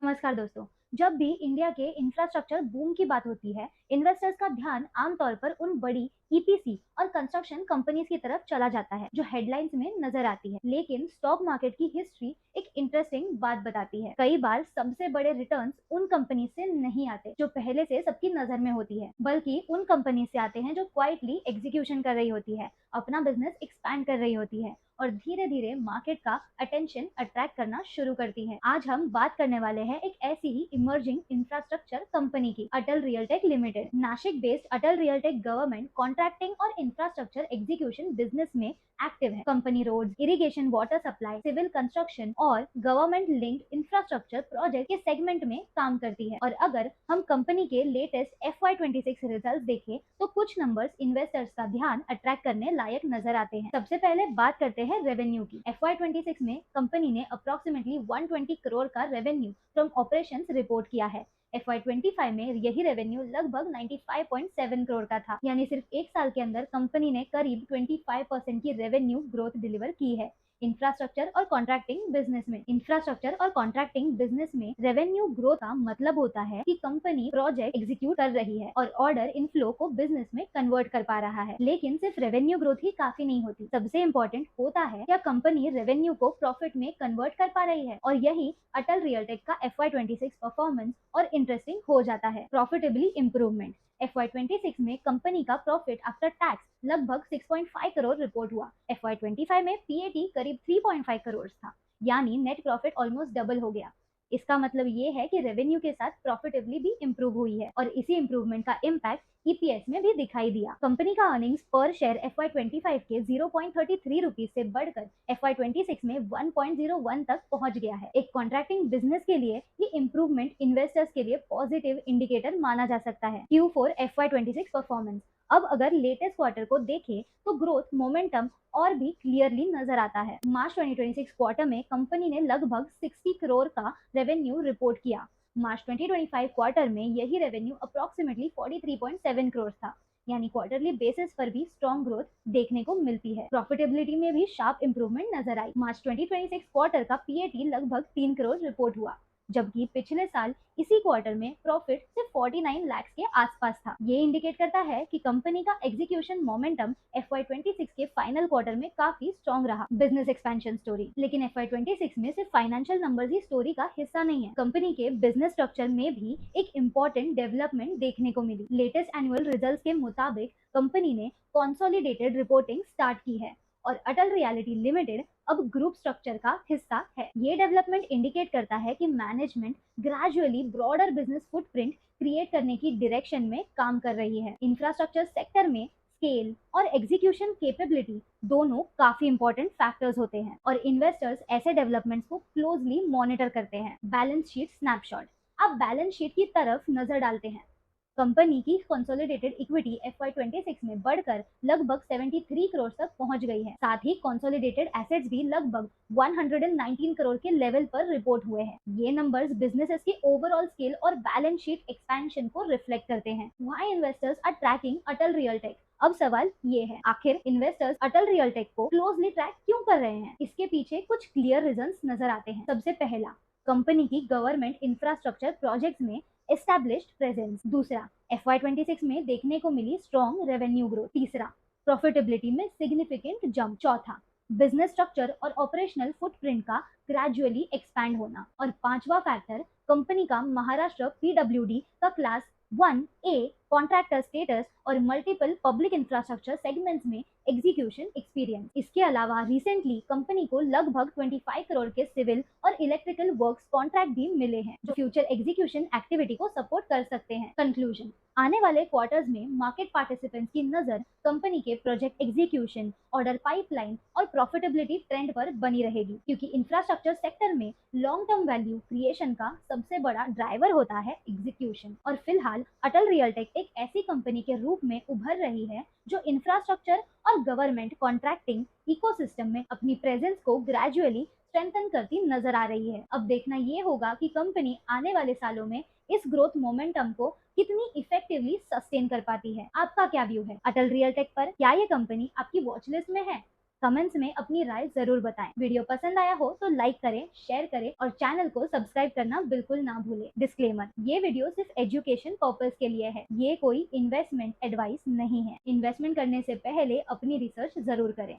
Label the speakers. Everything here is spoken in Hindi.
Speaker 1: नमस्कार दोस्तों। जब भी इंडिया के इंफ्रास्ट्रक्चर बूम की बात होती है, इन्वेस्टर्स का ध्यान आमतौर पर उन बड़ी ईपीसी और कंस्ट्रक्शन कंपनीज की तरफ चला जाता है जो हेडलाइंस में नजर आती है। लेकिन स्टॉक मार्केट की हिस्ट्री एक इंटरेस्टिंग बात बताती है। कई बार सबसे बड़े रिटर्न्स उन कंपनी से नहीं आते जो पहले से सबकी नजर में होती है, बल्कि उन कंपनी से आते हैं जो क्वाइटली एग्जीक्यूशन कर रही होती है, अपना बिजनेस एक्सपैंड कर रही होती है और धीरे धीरे मार्केट का अटेंशन अट्रैक्ट करना शुरू करती है। आज हम बात करने वाले हैं एक ऐसी ही इमर्जिंग इंफ्रास्ट्रक्चर कंपनी की, Atal realtech limited. Nashik based Atal realtech government contracting और इंफ्रास्ट्रक्चर एग्जीक्यूशन बिजनेस में एक्टिव है। Company roads, irrigation, water supply, civil construction और गवर्नमेंट लिंक्ड इंफ्रास्ट्रक्चर प्रोजेक्ट के सेगमेंट में काम करती है। और अगर हम कंपनी के लेटेस्ट FY26 रिजल्ट देखें तो कुछ नंबर्स इन्वेस्टर्स का ध्यान अट्रैक्ट करने लायक नजर आते हैं। सबसे पहले बात करते हैं रेवेन्यू की। FY26 में कंपनी ने अप्रोक्सीमेटली 120 करोड़ का रेवेन्यू फ्रॉम ऑपरेशंस रिपोर्ट किया है। FY25 में यही रेवेन्यू लगभग 95.7 करोड़ का था, यानी सिर्फ एक साल के अंदर कंपनी ने करीब 25% की रेवेन्यू ग्रोथ डिलीवर की है। इंफ्रास्ट्रक्चर और कॉन्ट्रैक्टिंग बिजनेस में रेवेन्यू ग्रोथ का मतलब होता है कि कंपनी प्रोजेक्ट एग्जीक्यूट कर रही है और ऑर्डर इनफ्लो को बिजनेस में कन्वर्ट कर पा रहा है। लेकिन सिर्फ रेवेन्यू ग्रोथ ही काफी नहीं होती। सबसे इंपॉर्टेंट होता है क्या कंपनी रेवेन्यू को प्रॉफिट में कन्वर्ट कर पा रही है, और यही अटल रियलटेक का FY26 परफॉर्मेंस और इंटरेस्टिंग हो जाता है। Profitably improvement. FY26 में कंपनी का प्रॉफिट आफ्टर टैक्स लगभग 6.5 करोड़ रिपोर्ट हुआ। FY25 में PAT करीब 3.5 करोड़ था, यानी नेट प्रॉफिट ऑलमोस्ट डबल हो गया। इसका मतलब ये है कि रेवेन्यू के साथ प्रॉफिटेबली भी इंप्रूव हुई है और इसी इंप्रूवमेंट का इम्पैक्ट EPS में भी दिखाई दिया। कंपनी का अर्निंग्स पर शेयर FY25 के 0.33 रुपीज से बढ़कर FY26 में 1.01 तक पहुंच गया है। एक कॉन्ट्रैक्टिंग बिजनेस के लिए ये इंप्रूवमेंट इन्वेस्टर्स के लिए पॉजिटिव इंडिकेटर माना जा सकता है। Q4 FY26 performance. अब अगर लेटेस्ट क्वार्टर को देखें तो ग्रोथ मोमेंटम और भी क्लियरली नजर आता है। मार्च 2026 क्वार्टर में कंपनी ने लगभग 60 करोड़ का रेवेन्यू रिपोर्ट किया। मार्च 2025 क्वार्टर में यही रेवेन्यू अप्रोक्सीमेटली 43.7 करोड़ था, यानी क्वार्टरली बेसिस पर भी स्ट्रॉन्ग ग्रोथ देखने को मिलती है। प्रॉफिटेबिलिटी में भी शार्प इंप्रूवमेंट नजर आई। मार्च 2026 क्वार्टर का PAT लगभग 3 करोड़ रिपोर्ट हुआ, जबकि पिछले साल इसी क्वार्टर में प्रॉफिट सिर्फ 49 लाख के आसपास था। ये इंडिकेट करता है कि कंपनी का एग्जीक्यूशन मोमेंटम FY26 के फाइनल क्वार्टर में काफी स्ट्रॉन्ग रहा। Business expansion story. लेकिन FY26 में सिर्फ फाइनेंशियल नंबर्स ही स्टोरी का हिस्सा नहीं है। कंपनी के बिजनेस स्ट्रक्चर में भी एक इम्पोर्टेंट डेवलपमेंट देखने को मिली। लेटेस्ट एनुअल रिजल्ट्स के मुताबिक कंपनी ने कंसोलिडेटेड रिपोर्टिंग स्टार्ट की है और अटल रियलिटी लिमिटेड अब ग्रुप स्ट्रक्चर का हिस्सा है। ये डेवलपमेंट इंडिकेट करता है कि management gradually broader business footprint create करने की डायरेक्शन में काम कर रही है। इंफ्रास्ट्रक्चर सेक्टर में स्केल और एग्जीक्यूशन कैपेबिलिटी दोनों काफी इंपॉर्टेंट फैक्टर्स होते हैं और इन्वेस्टर्स ऐसे डेवलपमेंट्स को क्लोजली मॉनिटर करते हैं। Balance sheet snapshot. अब बैलेंस शीट की तरफ नजर डालते हैं। कंपनी की कंसोलिडेटेड इक्विटी FY26 में बढ़कर लगभग 73 करोड़ तक पहुंच गई है। साथ ही कंसोलिडेटेड एसेट्स भी लगभग 119 करोड़ के लेवल पर रिपोर्ट हुए हैं। ये नंबर्स बिजनेसेस के ओवरऑल स्केल और बैलेंस शीट एक्सपेंशन को रिफ्लेक्ट करते हैं। Why investors are tracking Atal realtech. अब सवाल ये है, आखिर इन्वेस्टर्स अटल रियलटेक को क्लोजली ट्रैक क्यों कर रहे हैं? इसके पीछे कुछ क्लियर रीजंस नजर आते हैं। सबसे पहला, कंपनी की गवर्नमेंट इंफ्रास्ट्रक्चर प्रोजेक्ट्स में एस्टैब्लिश्ड प्रेजेंस। दूसरा, FY26 में देखने को मिली स्ट्रॉन्ग रेवेन्यू ग्रोथ। तीसरा, प्रॉफिटेबिलिटी में सिग्निफिकेंट जंप। चौथा, बिजनेस स्ट्रक्चर और ऑपरेशनल फुटप्रिंट का ग्रेजुअली एक्सपैंड होना। और पांचवा फैक्टर, कंपनी का महाराष्ट्र PWD का क्लास 1A कॉन्ट्रैक्टर स्टेटस और मल्टीपल पब्लिक इंफ्रास्ट्रक्चर सेगमेंट्स में एग्जीक्यूशन एक्सपीरियंस। इसके अलावा रिसेंटली कंपनी को लगभग 25 करोड़ के सिविल और इलेक्ट्रिकल वर्क्स कॉन्ट्रैक्ट भी मिले हैं जो फ्यूचर एग्जीक्यूशन एक्टिविटी को सपोर्ट कर सकते हैं। कंक्लूजन। आने वाले क्वार्टर्स में मार्केट पार्टिसिपेंट्स की नजर कंपनी के प्रोजेक्ट एग्जीक्यूशन, ऑर्डर पाइपलाइन और प्रॉफिटेबिलिटी ट्रेंड पर बनी रहेगी, क्योंकि इंफ्रास्ट्रक्चर सेक्टर में लॉन्ग टर्म वैल्यू क्रिएशन का सबसे बड़ा ड्राइवर होता है एग्जीक्यूशन। और फिलहाल अटल रियलटेक एक ऐसी कंपनी के रूप में उभर रही है जो इंफ्रास्ट्रक्चर और गवर्नमेंट कॉन्ट्रैक्टिंग इकोसिस्टम में अपनी प्रेजेंस को ग्रेजुअली स्ट्रेंथन करती नजर आ रही है। अब देखना ये होगा कि कंपनी आने वाले सालों में इस ग्रोथ मोमेंटम को कितनी इफेक्टिवली सस्टेन कर पाती है। आपका क्या व्यू है अटल रियलटेक पर? क्या ये कंपनी आपकी वॉच लिस्ट में है? कमेंट्स में अपनी राय जरूर बताएं। वीडियो पसंद आया हो तो लाइक करें, शेयर करें और चैनल को सब्सक्राइब करना बिल्कुल ना भूलें। डिस्क्लेमर, ये वीडियो सिर्फ एजुकेशन पर्पस के लिए है, ये कोई इन्वेस्टमेंट एडवाइस नहीं है। इन्वेस्टमेंट करने से पहले अपनी रिसर्च जरूर करें।